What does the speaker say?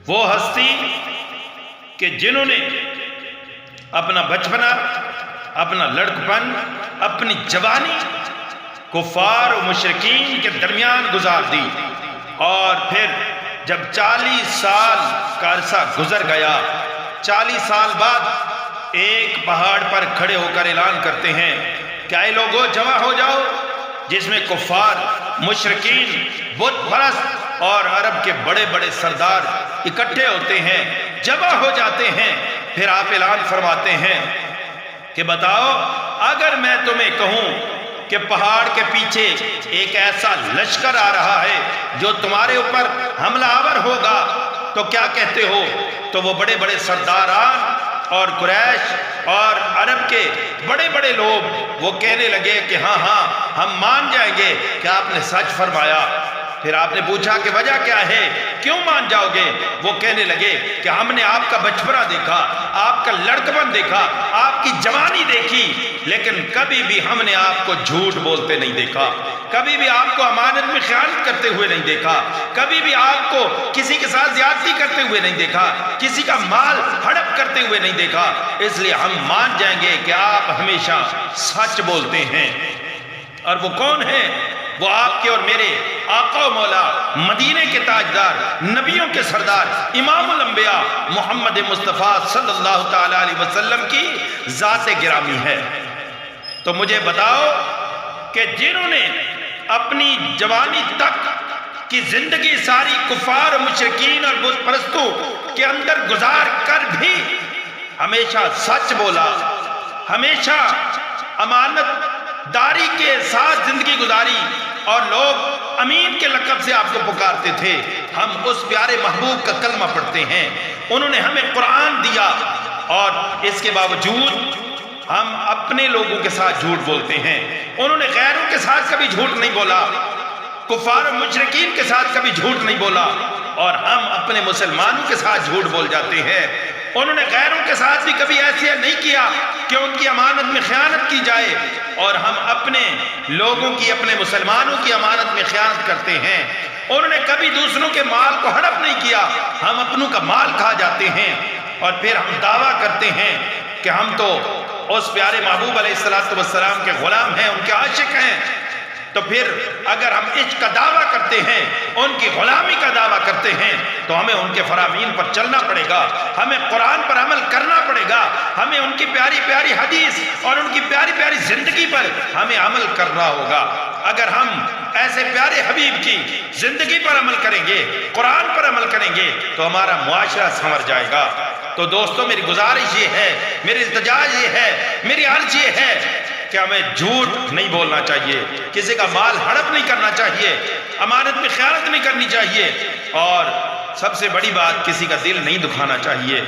وہ ہستی کہ جنہوں نے اپنا بچپنا، اپنا لڑکپن، اپنی جوانی کفار و مشرکین کے درمیان گزار دی، اور پھر جب 40 سال کا عرصہ گزر گیا، 40 سال بعد ایک پہاڑ پر کھڑے ہو کر اعلان کرتے ہیں کہ اے لوگو جمع ہو جاؤ، جس میں کفار، مشرکین، بت پرست اور عرب کے بڑے بڑے سردار اکٹھے ہوتے ہیں، جمع ہو جاتے ہیں۔ پھر آپ اعلان فرماتے ہیں کہ بتاؤ، اگر میں تمہیں کہوں کہ پہاڑ کے پیچھے ایک ایسا لشکر آ رہا ہے جو تمہارے اوپر حملہ آور ہوگا تو کیا کہتے ہو؟ تو وہ بڑے بڑے سرداران اور قریش اور عرب کے بڑے بڑے لوگ وہ کہنے لگے کہ ہاں ہاں ہم مان جائیں گے کہ آپ نے سچ فرمایا۔ پھر آپ نے پوچھا کہ وجہ کیا ہے، کیوں مان جاؤ گے؟ وہ کہنے لگے کہ ہم نے آپ کا بچپنا دیکھا، آپ کا لڑکپن دیکھا، آپ کی جوانی دیکھی، لیکن کبھی بھی ہم نے آپ کو جھوٹ بولتے نہیں دیکھا، کبھی بھی آپ کو امانت میں خیانت کرتے ہوئے نہیں دیکھا، کبھی بھی آپ کو کسی کے ساتھ زیادتی کرتے ہوئے نہیں دیکھا، کسی کا مال ہڑپ کرتے ہوئے نہیں دیکھا، اس لیے ہم مان جائیں گے کہ آپ ہمیشہ سچ بولتے ہیں۔ اور وہ کون ہیں؟ وہ آپ کے اور میرے آقا و مولا، مدینے کے تاجدار، نبیوں کے سردار، امام الانبیاء محمد مصطفیٰ صلی اللہ تعالی علیہ وسلم کی ذات گرامی ہے۔ تو مجھے بتاؤ کہ جنہوں نے اپنی جوانی تک کی زندگی ساری کفار و مشرکین اور بت پرستوں کے اندر گزار کر بھی ہمیشہ سچ بولا، ہمیشہ امانت داری کے ساتھ زندگی گزاری، اور لوگ امین کے لقب سے آپ کو پکارتے تھے، ہم اس پیارے محبوب کا کلمہ پڑھتے ہیں، انہوں نے ہمیں قرآن دیا، اور اس کے باوجود ہم اپنے لوگوں کے ساتھ جھوٹ بولتے ہیں۔ انہوں نے غیروں کے ساتھ کبھی جھوٹ نہیں بولا، کفار و مشرکین کے ساتھ کبھی جھوٹ نہیں بولا، اور ہم اپنے مسلمانوں کے ساتھ جھوٹ بول جاتے ہیں۔ انہوں نے غیروں کے ساتھ بھی کبھی ایسے نہیں کیا کہ ان کی امانت میں خیانت کی جائے، اور ہم اپنے لوگوں کی، اپنے مسلمانوں کی امانت میں خیانت کرتے ہیں۔ انہوں نے کبھی دوسروں کے مال کو ہڑپ نہیں کیا، ہم اپنوں کا مال کھا جاتے ہیں، اور پھر ہم دعویٰ کرتے ہیں کہ ہم تو اس پیارے محبوب علیہ السلام کے غلام ہیں، ان کے عاشق ہیں۔ تو پھر اگر ہم عشق کا دعویٰ کرتے ہیں، ان کی غلامی کا دعویٰ کرتے ہیں، تو ہمیں ان کے فرامین پر چلنا پڑے گا، ہمیں قرآن پر عمل کرنا پڑے گا، ہمیں ان کی پیاری پیاری حدیث اور ان کی پیاری پیاری زندگی پر ہمیں عمل کرنا ہوگا۔ اگر ہم ایسے پیارے حبیب کی زندگی پر عمل کریں گے، قرآن پر عمل کریں گے، تو ہمارا معاشرہ سنور جائے گا۔ تو دوستو، میری گزارش یہ ہے، میری التجا یہ ہے، میری عرض یہ ہے کہ ہمیں جھوٹ نہیں بولنا چاہیے، کسی کا مال ہڑپ نہیں کرنا چاہیے، امانت میں خیانت نہیں کرنی چاہیے، اور سب سے بڑی بات، کسی کا دل نہیں دکھانا چاہیے۔